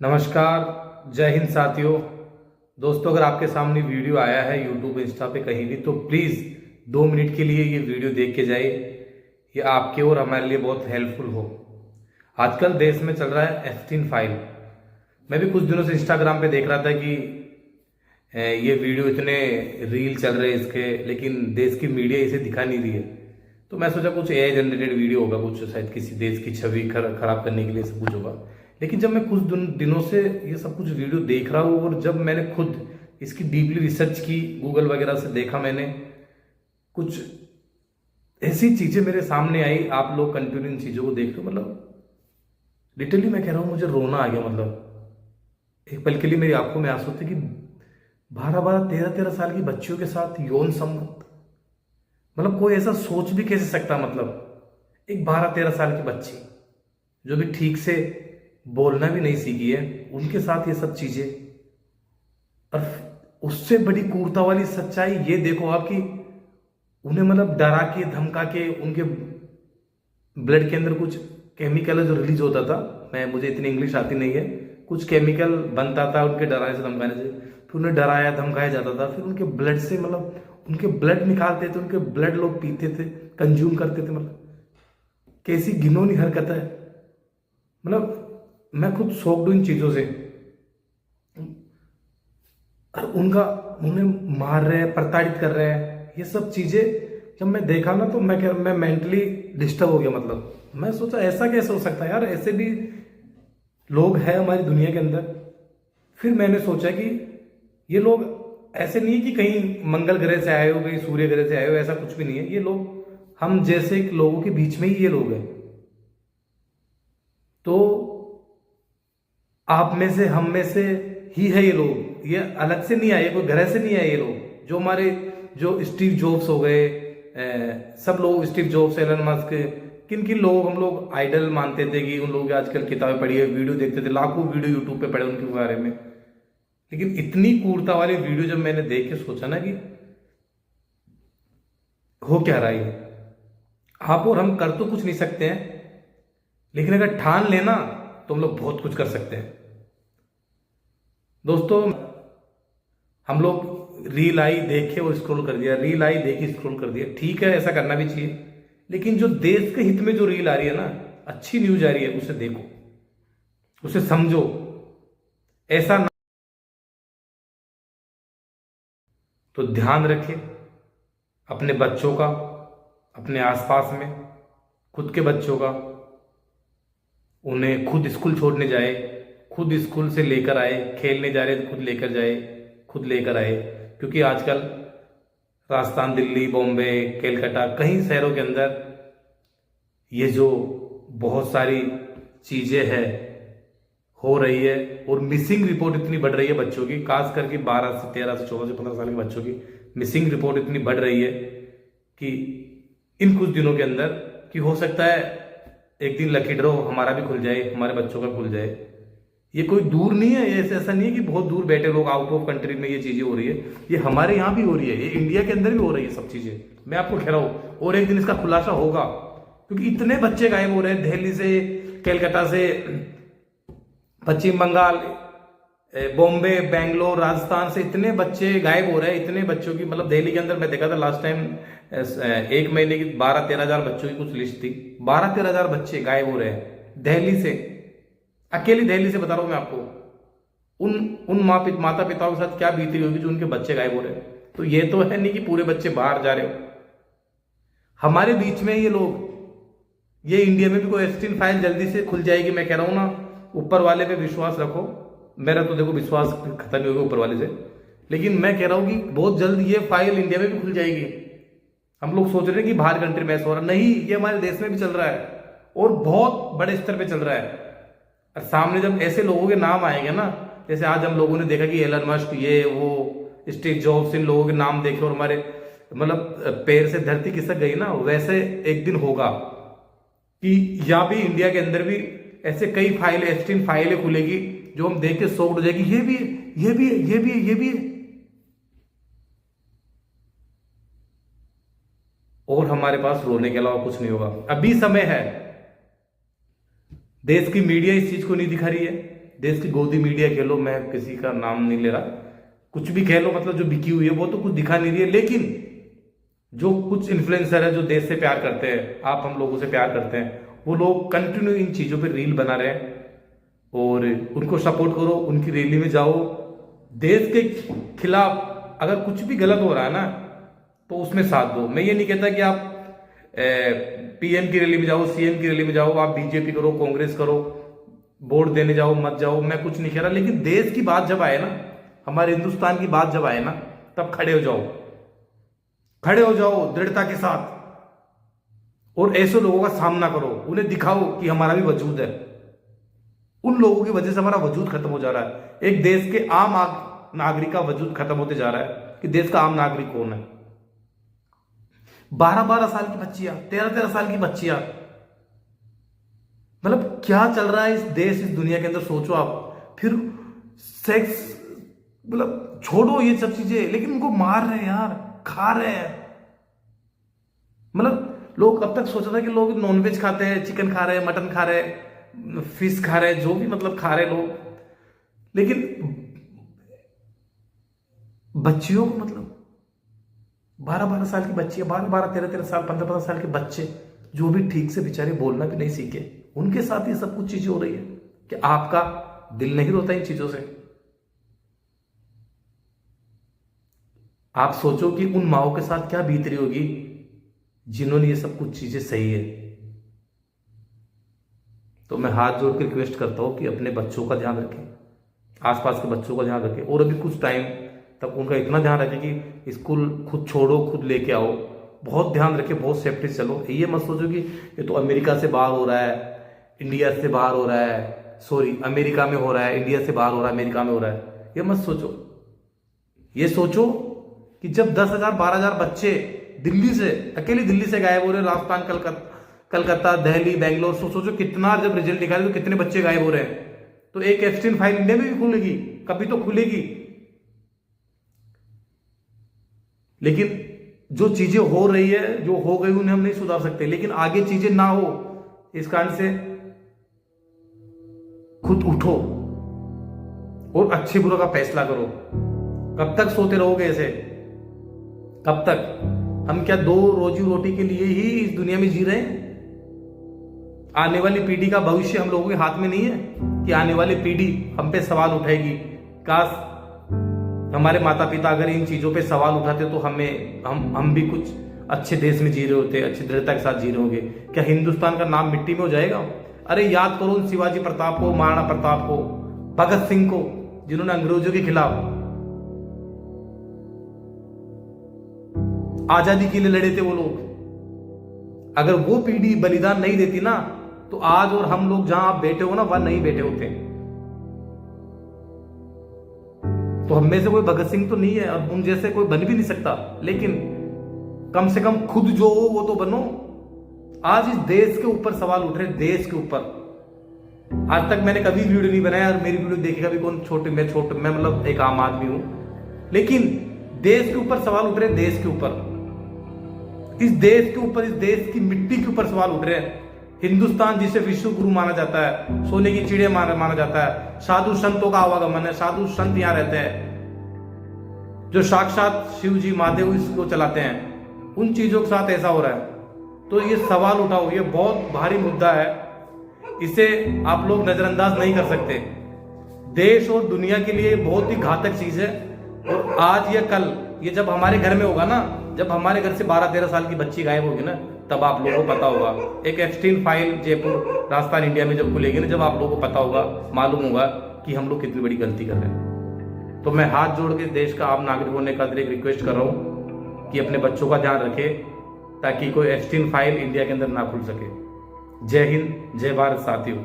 नमस्कार। जय हिंद साथियों। दोस्तों, अगर आपके सामने वीडियो आया है यूट्यूब इंस्टा पे कहीं भी, तो प्लीज़ 2 मिनट के लिए ये वीडियो देख के जाइए। ये आपके और हमारे लिए बहुत हेल्पफुल हो। आजकल देश में चल रहा है एप्स्टीन फाइल। मैं भी कुछ दिनों से इंस्टाग्राम पे देख रहा था कि ये वीडियो इतने रील चल रहे हैं इसके, लेकिन देश की मीडिया इसे दिखा नहीं रही है। तो मैं सोचा कुछ एआई जनरेटेड वीडियो होगा, कुछ शायद किसी देश की छवि खराब करने के लिए सब कुछ होगा। लेकिन जब मैं कुछ दिनों से ये सब कुछ वीडियो देख रहा हूँ और जब मैंने खुद इसकी डीपली रिसर्च की, गूगल वगैरह से देखा, मैंने कुछ ऐसी चीजें मेरे सामने आई। आप लोग कंटिन्यू इन चीजों को देख रहे हो, मतलब लिटरली मैं कह रहा हूँ, मुझे रोना आ गया। मतलब एक पल के लिए मेरी आंखों में आंसू थे कि 12-13 साल की बच्चियों के साथ यौन संबंध, मतलब कोई ऐसा सोच भी कैसे सकता। मतलब एक 12-13 साल की बच्ची जो भी ठीक से बोलना भी नहीं सीखी है, उनके साथ ये सब चीजें। और उससे बड़ी क्रूरता वाली सच्चाई ये देखो आप कि उन्हें मतलब डरा के धमका के उनके ब्लड के अंदर कुछ केमिकल जो रिलीज होता था, मुझे इतनी इंग्लिश आती नहीं है, कुछ केमिकल बनता था उनके डराने से धमकाने से। फिर उन्हें डराया धमकाया जाता था, फिर उनके ब्लड से मतलब उनके ब्लड निकालते थे, उनके ब्लड लोग पीते थे, कंज्यूम करते थे। मतलब कैसी घिनौनी हरकत है। मतलब मैं खुद शॉक्ड हूं इन चीजों से। और उन्हें मार रहे हैं, प्रताड़ित कर रहे हैं, ये सब चीजें जब मैं देखा ना, तो मैं मेंटली डिस्टर्ब हो गया। मतलब मैं सोचा ऐसा कैसे हो सकता है यार, ऐसे भी लोग हैं हमारी दुनिया के अंदर। फिर मैंने सोचा कि ये लोग ऐसे नहीं कि कहीं मंगल ग्रह से आए हो, कहीं सूर्य ग्रह से आए हो, ऐसा कुछ भी नहीं है। ये लोग हम जैसे लोगों के बीच में ही ये लोग हैं। तो आप में से, हम में से ही है ये लोग। ये अलग से नहीं आए, कोई ग्रह से नहीं आए ये लोग। जो हमारे जो स्टीव जॉब्स हो गए, सब लोग, स्टीव जॉब्स, एलन मस्क, किन किन लोग हम लोग आइडल मानते थे कि उन लोगों की आजकल किताबें पढ़ी है, वीडियो देखते थे, लाखों वीडियो यूट्यूब पे पढ़े उनके बारे में। लेकिन इतनी क्रूरता वाली वीडियो जब मैंने देख के सोचा ना कि हो क्या रहा है। आप और हम कर तो कुछ नहीं सकते हैं, लेकिन अगर ठान लेना तो हम लोग बहुत कुछ कर सकते हैं। दोस्तों, हम लोग रील आई देखे और स्क्रॉल कर दिया, रील आई देखी स्क्रॉल कर दिया। ठीक है, ऐसा करना भी चाहिए, लेकिन जो देश के हित में जो रील आ रही है ना, अच्छी न्यूज आ रही है, उसे देखो, उसे समझो। ऐसा ना, तो ध्यान रखें अपने बच्चों का, अपने आसपास में, खुद के बच्चों का। उन्हें खुद स्कूल छोड़ने जाए, खुद स्कूल से लेकर आए, खेलने जा रहे तो खुद लेकर जाए, खुद लेकर आए। क्योंकि आजकल राजस्थान, दिल्ली, बॉम्बे, कलकत्ता, कई शहरों के अंदर ये जो बहुत सारी चीजें हैं हो रही है, और मिसिंग रिपोर्ट इतनी बढ़ रही है बच्चों की, खास करके 12 से 13 से 14 से 15 साल के बच्चों की मिसिंग रिपोर्ट इतनी बढ़ रही है कि इन कुछ दिनों के अंदर कि हो सकता है एक दिन लकी ड्रॉ हमारा भी खुल जाए, हमारे बच्चों का खुल जाए। ये कोई दूर नहीं है, ये ऐसा नहीं है कि बहुत दूर बैठे लोग, आउट ऑफ कंट्री में ये चीजें हो रही है। ये हमारे यहाँ भी हो रही है, ये इंडिया के अंदर भी हो रही है सब चीजें। मैं आपको कह रहा हूं, और एक दिन इसका खुलासा होगा, क्योंकि इतने बच्चे गायब हो रहे हैं दिल्ली से, कलकत्ता से, पश्चिम बंगाल, बॉम्बे, बेंगलोर, राजस्थान से इतने बच्चे गायब हो रहे हैं। इतने बच्चों की, मतलब दिल्ली के अंदर मैं देखा था लास्ट टाइम, एक महीने की 12-13 हजार बच्चों की कुछ लिस्ट थी। 12-13 हजार बच्चे गायब हो रहे हैं दिल्ली से, अकेली दिल्ली से बता रहा हूं मैं आपको। उन माता पिताओं के साथ क्या बीत रही होगी जो उनके बच्चे गायब हो रहे हैं। तो ये तो है नहीं कि पूरे बच्चे बाहर जा रहे हो, हमारे बीच में ये लोग। ये इंडिया में भी कोई एप्स्टीन फाइल जल्दी से खुल जाएगी, मैं कह रहा हूं ना। ऊपर वाले पे विश्वास रखो। मेरा तो देखो विश्वास खत्म ही हो गया ऊपर वाले से, लेकिन मैं कह रहा हूं कि बहुत जल्द ये फाइल इंडिया में भी खुल जाएगी। हम लोग सोच रहे हैं कि बाहर कंट्री में ऐसा हो रहा, नहीं, ये हमारे देश में भी चल रहा है, और बहुत बड़े स्तर पे चल रहा है। और सामने जब ऐसे लोगों के नाम आएंगे ना, जैसे आज हम लोगों ने देखा कि एलन मस्क, ये वो, स्टीव जॉब्स, इन लोगों के नाम देखे और हमारे मतलब पैर से धरती खिसक गई ना, वैसे एक दिन होगा कि यहाँ भी इंडिया के अंदर भी ऐसे कई फाइलें, एप्स्टीन फाइलें खुलेगी जो हम देख के शॉक्ड हो जाएगी। ये भी, ये भी, ये भी, ये भी। और हमारे पास रोने के अलावा कुछ नहीं होगा। अभी समय है, देश की मीडिया इस चीज को नहीं दिखा रही है, देश की गोदी मीडिया खेलो, मैं किसी का नाम नहीं ले रहा, कुछ भी खेलो, मतलब जो बिकी हुई है वो तो कुछ दिखा नहीं रही है। लेकिन जो कुछ इन्फ्लुएंसर है जो देश से प्यार करते हैं, आप हम लोगों से प्यार करते हैं, वो लोग कंटिन्यू इन चीज़ों पे रील बना रहे हैं। और उनको सपोर्ट करो, उनकी रैली में जाओ, देश के खिलाफ अगर कुछ भी गलत हो रहा है ना तो उसमें साथ दो। मैं ये नहीं कहता कि आप पीएम की रैली में जाओ, सीएम की रैली में जाओ, आप बीजेपी करो, कांग्रेस करो, वोट देने जाओ, मत जाओ, मैं कुछ नहीं कह रहा। लेकिन देश की बात जब आए ना, हमारे हिंदुस्तान की बात जब आए ना, तब खड़े हो जाओ, खड़े हो जाओ दृढ़ता के साथ, और ऐसे लोगों का सामना करो, उन्हें दिखाओ कि हमारा भी वजूद है। उन लोगों की वजह से हमारा वजूद खत्म हो जा रहा है। एक देश के आम नागरिक का वजूद खत्म होते जा रहा है कि देश का आम नागरिक कौन है। 12-12 साल की बच्चियां, 13-13 साल की बच्चियां, मतलब क्या चल रहा है इस देश, इस दुनिया के अंदर, सोचो आप। फिर सेक्स, मतलब छोड़ो ये सब चीजें, लेकिन उनको मार रहे हैं यार, खा रहे हैं। मतलब लोग अब तक सोचा था कि लोग नॉनवेज खाते हैं, चिकन खा रहे हैं, मटन खा रहे हैं, फिश खा रहे हैं, जो भी मतलब खा रहे लोग, लेकिन बच्चियों को, मतलब 12-12 साल की बच्चियां, 12-12, 13-13 साल, 15-15 साल के बच्चे जो भी ठीक से बेचारे बोलना भी नहीं सीखे, उनके साथ ये सब कुछ चीजें हो रही है। कि आपका दिल नहीं रोता इन चीजों से? आप सोचो कि उन माओं के साथ क्या बीत रही होगी जिन्होंने ये सब कुछ चीजें सही है। तो मैं हाथ जोड़ के रिक्वेस्ट करता हूं कि अपने बच्चों का ध्यान रखें, आसपास के बच्चों का ध्यान रखें, और अभी कुछ टाइम तक उनका इतना ध्यान रखें कि स्कूल खुद छोड़ो, खुद लेके आओ, बहुत ध्यान रखें, बहुत सेफ्टी से चलो। ये मत सोचो कि ये तो अमेरिका से बाहर हो रहा है, इंडिया से बाहर हो रहा है, सॉरी अमेरिका में हो रहा है, इंडिया से बाहर हो रहा है, अमेरिका में हो रहा है, ये मत सोचो। ये सोचो कि जब 10,000 12,000 बच्चे दिल्ली से, अकेली दिल्ली से गायब हो रहे, राजस्थान, कलकत्ता, दिल्ली, बेंगलोर, सोचो कितना, जब रिजल्ट निकाले तो कितने बच्चे गायब हो रहे हैं। तो एक एप्स्टीन फाइल इंडिया में भी खुलेगी, कभी तो खुलेगी। लेकिन जो चीजें हो रही है, जो हो गई, उन्हें हम नहीं सुधार सकते, लेकिन आगे चीजें ना हो इस कारण से खुद उठो और अच्छे बुरे का फैसला करो। कब तक सोते रहोगे ऐसे? कब तक? हम क्या 2 रोजी रोटी के लिए ही इस दुनिया में जी रहे हैं? आने वाली पीढ़ी का भविष्य हम लोगों के हाथ में नहीं है कि आने वाली पीढ़ी हम पे सवाल उठाएगी। काश हमारे माता पिता अगर इन चीजों पे सवाल उठाते तो हम भी कुछ अच्छे देश में जी रहे होते, अच्छी दृढ़ता के साथ जी रहे होंगे। क्या हिंदुस्तान का नाम मिट्टी में हो जाएगा? अरे याद करो उन शिवाजी प्रताप को, महाराणा प्रताप को, भगत सिंह को, जिन्होंने अंग्रेजों के खिलाफ आजादी के लिए लड़े थे वो लोग। अगर वो पीढ़ी बलिदान नहीं देती ना, तो आज और हम लोग जहां आप बैठे हो ना, वहां नहीं बैठे होते। तो हम में से कोई भगत सिंह तो नहीं है, और उन जैसे कोई बन भी नहीं सकता, लेकिन कम से कम खुद जो हो वो तो बनो। आज इस देश के ऊपर सवाल उठ रहे, देश के ऊपर। आज तक मैंने कभी वीडियो नहीं बनाया, और मेरी वीडियो देखेगा भी कौन? मैं मतलब एक आम आदमी हूं, लेकिन देश के ऊपर सवाल उठ रहे, देश के ऊपर, इस देश के ऊपर, इस देश की मिट्टी के ऊपर सवाल उठ रहे हैं। हिंदुस्तान जिसे विश्व गुरु माना जाता है, सोने की चिड़िया माना जाता है, साधु संतों का आवागमन है, साधु संत यहां रहते हैं, जो साक्षात शिव जी, महादेव इसको चलाते हैं, उन चीजों के साथ ऐसा हो रहा है। तो ये सवाल उठाओ, ये बहुत भारी मुद्दा है, इसे आप लोग नजरअंदाज नहीं कर सकते। देश और दुनिया के लिए बहुत ही घातक चीज है। और आज या कल ये जब हमारे घर में होगा ना, जब हमारे घर से 12-13 साल की बच्ची गायब होगी ना, तब आप लोगों को पता होगा। एक Epstein file Jaipur, Rajasthan, India में जब खुलेगी ना, जब आप लोगों को पता होगा, मालूम होगा कि हम लोग कितनी बड़ी गलती कर रहे हैं। तो मैं हाथ जोड़ के देश का आम नागरिक होने का एक रिक्वेस्ट कर रहा हूं कि अपने बच्चों का ध्यान रखें, ताकि कोई एप्स्टीन फाइल इंडिया के अंदर ना खुल सके। जय हिंद, जय भारत साथियों।